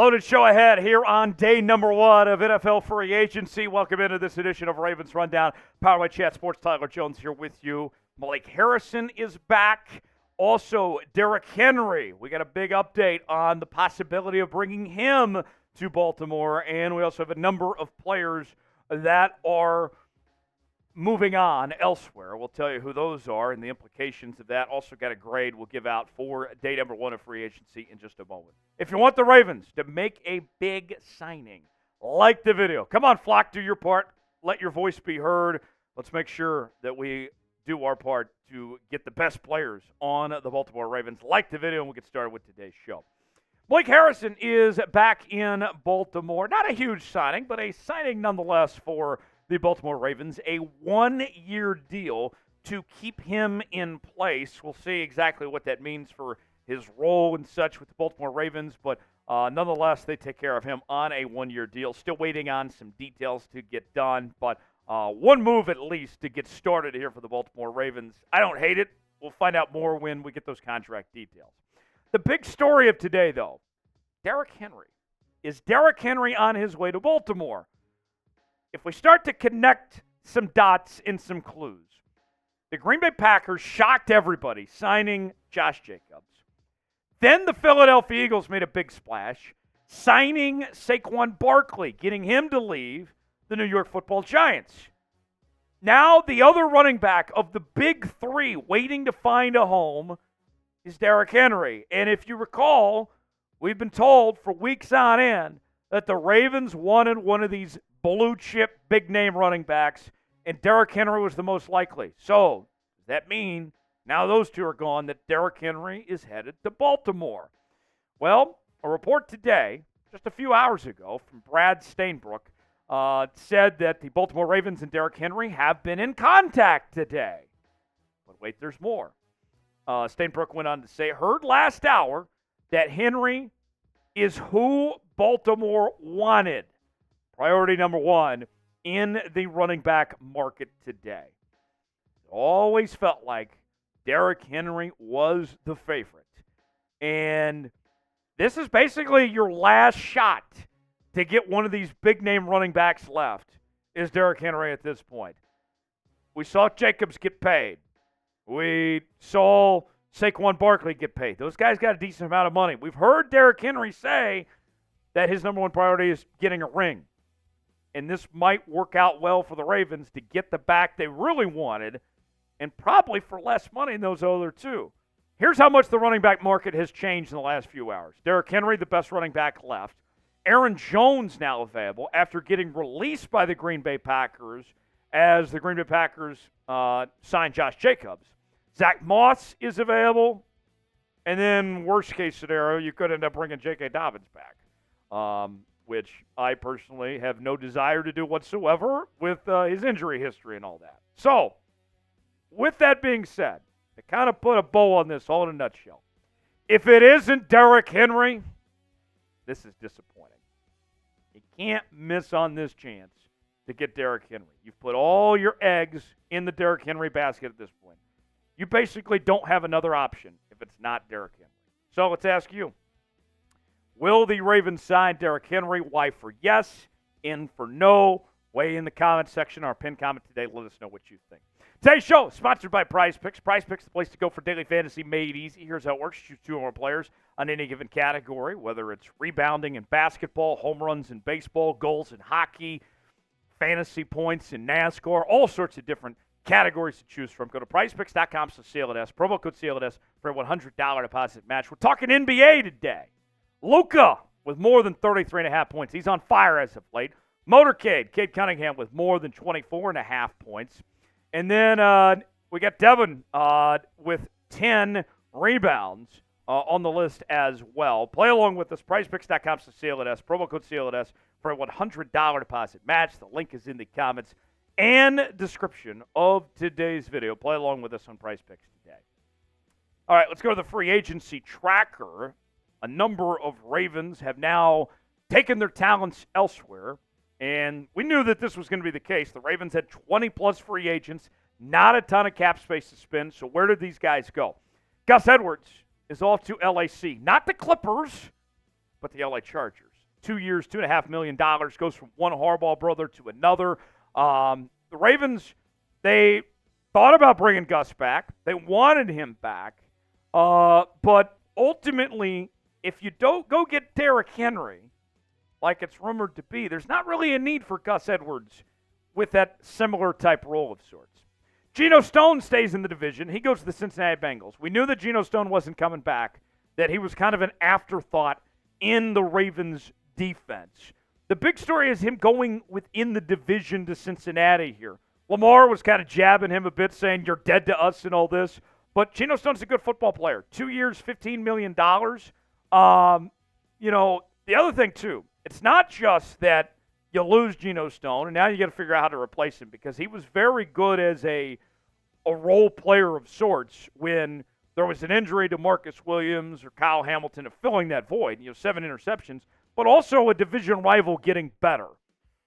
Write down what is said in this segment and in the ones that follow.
Loaded show ahead here on day number one of NFL free agency. Welcome into this edition of Ravens Rundown. Powered by Chat Sports. Tyler Jones here with you. Malik Harrison is back. Also, Derrick Henry. We got a big update on the possibility of bringing him to Baltimore. And we also have a number of players that are moving on elsewhere. We'll tell you who those are and the implications of that. Also got a grade we'll give out for day number one of free agency in just a moment. If you want the Ravens to make a big signing, like the video. Come on, Flock, do your part. Let your voice be heard. Let's make sure that we do our part to get the best players on the Baltimore Ravens. Like the video, and we'll get started with today's show. Malik Harrison is back in Baltimore. Not a huge signing, but a signing nonetheless for the Baltimore Ravens. A one-year deal to keep him in place. We'll see exactly what that means for his role and such with the Baltimore Ravens, but nonetheless, they take care of him on a one-year deal. Still waiting on some details to get done, but one move at least to get started here for the Baltimore Ravens. I don't hate it. We'll find out more when we get those contract details. The big story of today, though, Derrick Henry. Is Derrick Henry on his way to Baltimore? If we start to connect some dots and some clues, the Green Bay Packers shocked everybody signing Josh Jacobs. Then the Philadelphia Eagles made a big splash, signing Saquon Barkley, getting him to leave the New York Football Giants. Now the other running back of the big three waiting to find a home is Derrick Henry. And if you recall, we've been told for weeks on end that the Ravens wanted one of these blue-chip, big-name running backs, and Derrick Henry was the most likely. So, does that mean, now those two are gone, that Derrick Henry is headed to Baltimore? Well, a report today, just a few hours ago, from Brad Stainbrook, said that the Baltimore Ravens and Derrick Henry have been in contact today. But wait, there's more. Stainbrook went on to say, heard last hour that Henry is who Baltimore wanted. Priority number one in the running back market today. It always felt like Derrick Henry was the favorite. And this is basically your last shot to get one of these big-name running backs left, is Derrick Henry at this point. We saw Jacobs get paid. We saw Saquon Barkley get paid. Those guys got a decent amount of money. We've heard Derrick Henry say that his number one priority is getting a ring. And this might work out well for the Ravens to get the back they really wanted, and probably for less money than those other two. Here's how much the running back market has changed in the last few hours. Derrick Henry, the best running back left. Aaron Jones now available after getting released by the Green Bay Packers as the Green Bay Packers signed Josh Jacobs. Zach Moss is available. And then, worst case scenario, you could end up bringing J.K. Dobbins back. Which I personally have no desire to do whatsoever with his injury history and all that. So, with that being said, to kind of put a bow on this all in a nutshell, if it isn't Derrick Henry, this is disappointing. You can't miss on this chance to get Derrick Henry. You've put all your eggs in the Derrick Henry basket at this point. You basically don't have another option if it's not Derrick Henry. So, let's ask you. Will the Ravens sign Derrick Henry? Y for yes, N for no. Weigh in the comment section. Our pinned comment today. Let us know what you think. Today's show is sponsored by Prize Picks. Prize Picks is the place to go for daily fantasy made easy. Here's how it works. Choose two or more players on any given category, whether it's rebounding in basketball, home runs in baseball, goals in hockey, fantasy points in NASCAR, all sorts of different categories to choose from. Go to prizepicks.com/CLNS. Promo code CLNS for a $100 deposit match. We're talking NBA today. Luka with more than 33.5 points. He's on fire as of late. Motorcade, Cade Cunningham with more than 24.5 points. And then we got Devin with 10 rebounds on the list as well. Play along with us. PrizePicks.com/CLNS. Promo code CLNS for a $100 deposit match. The link is in the comments and description of today's video. Play along with us on Prize Picks today. All right, let's go to the free agency tracker. A number of Ravens have now taken their talents elsewhere, and we knew that this was going to be the case. The Ravens had 20-plus free agents, not a ton of cap space to spend, so where did these guys go? Gus Edwards is off to LAC. Not the Clippers, but the LA Chargers. 2 years, $2.5 million, goes from one Harbaugh brother to another. The Ravens, they thought about bringing Gus back. They wanted him back. But ultimately, if you don't go get Derrick Henry, like it's rumored to be, there's not really a need for Gus Edwards with that similar type role of sorts. Geno Stone stays in the division. He goes to the Cincinnati Bengals. We knew that Geno Stone wasn't coming back, that he was kind of an afterthought in the Ravens' defense. The big story is him going within the division to Cincinnati here. Lamar was kind of jabbing him a bit, saying, you're dead to us and all this. But Geno Stone's a good football player. 2 years, $15 million. The other thing, too, it's not just that you lose Geno Stone, and now you got to figure out how to replace him because he was very good as a role player of sorts when there was an injury to Marcus Williams or Kyle Hamilton of filling that void. 7 interceptions, but also a division rival getting better.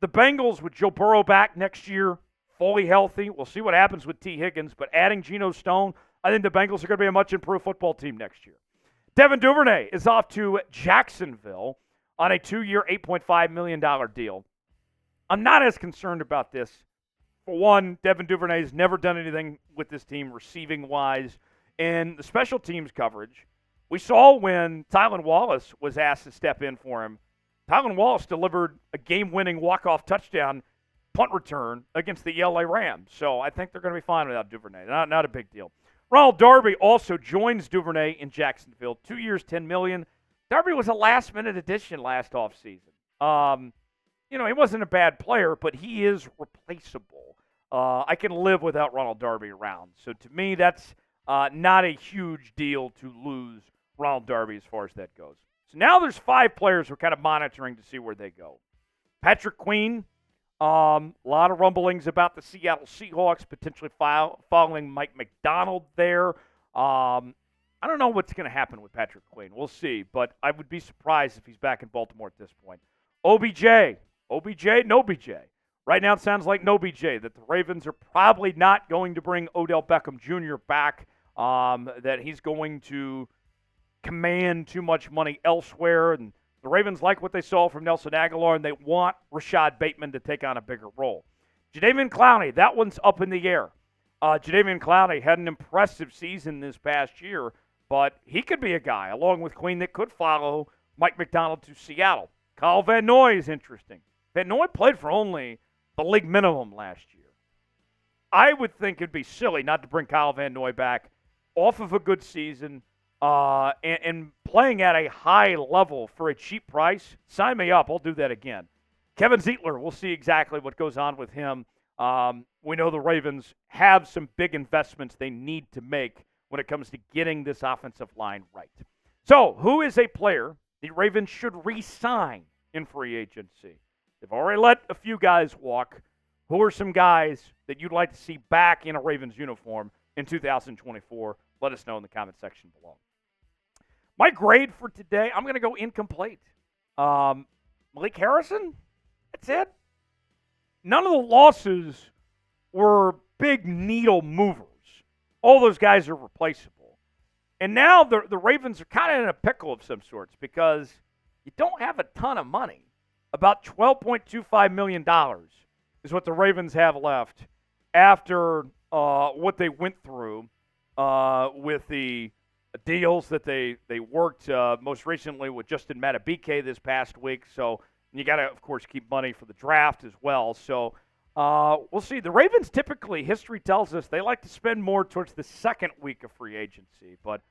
The Bengals with Joe Burrow back next year, fully healthy. We'll see what happens with T. Higgins, but adding Geno Stone, I think the Bengals are going to be a much improved football team next year. Devin Duvernay is off to Jacksonville on a 2-year, $8.5 million deal. I'm not as concerned about this. For one, Devin Duvernay has never done anything with this team receiving-wise. And the special teams coverage, we saw when Tylan Wallace was asked to step in for him. Tylan Wallace delivered a game-winning walk-off touchdown punt return against the LA Rams. So I think they're going to be fine without Duvernay. Not a big deal. Ronald Darby also joins Duvernay in Jacksonville. 2 years, $10 million. Darby was a last-minute addition last offseason. He wasn't a bad player, but he is replaceable. I can live without Ronald Darby around. So to me, that's not a huge deal to lose Ronald Darby as far as that goes. So now there's 5 players we're kind of monitoring to see where they go. Patrick Queen, a lot of rumblings about the Seattle Seahawks potentially following Mike McDonald there. I don't know what's going to happen with Patrick Queen. We'll see, but I would be surprised if he's back in Baltimore at this point. OBJ, no BJ. Right now it sounds like no BJ, that the Ravens are probably not going to bring Odell Beckham Jr. back, that he's going to command too much money elsewhere, and the Ravens like what they saw from Nelson Aguilar, and they want Rashad Bateman to take on a bigger role. Jadeveon Clowney, that one's up in the air. Jadeveon Clowney had an impressive season this past year, but he could be a guy, along with Queen, that could follow Mike McDonald to Seattle. Kyle Van Noy is interesting. Van Noy played for only the league minimum last year. I would think it'd be silly not to bring Kyle Van Noy back off of a good season and playing at a high level for a cheap price. Sign me up. I'll do that again. Kevin Zeitler, we'll see exactly what goes on with him. We know the Ravens have some big investments they need to make when it comes to getting this offensive line right. So, who is a player the Ravens should re-sign in free agency? They've already let a few guys walk. Who are some guys that you'd like to see back in a Ravens uniform in 2024? Let us know in the comment section below. My grade for today, I'm going to go incomplete. Malik Harrison, that's it. None of the losses were big needle movers. All those guys are replaceable. And now the Ravens are kind of in a pickle of some sorts because you don't have a ton of money. About $12.25 million is what the Ravens have left after what they went through with the deals that they worked most recently with Justin Madubuike this past week. So you got to, of course, keep money for the draft as well. So we'll see. The Ravens typically, history tells us, they like to spend more towards the second week of free agency. But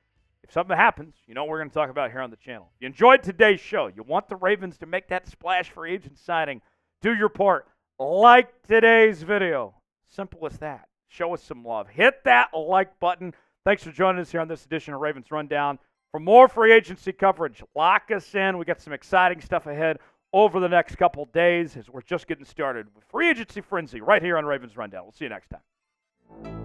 if something happens, you know what we're going to talk about here on the channel. You enjoyed today's show. You want the Ravens to make that splash free agent signing. Do your part. Like today's video. Simple as that. Show us some love. Hit that like button. Thanks for joining us here on this edition of Ravens Rundown. For more free agency coverage, lock us in. We got some exciting stuff ahead over the next couple days as we're just getting started with free agency frenzy right here on Ravens Rundown. We'll see you next time.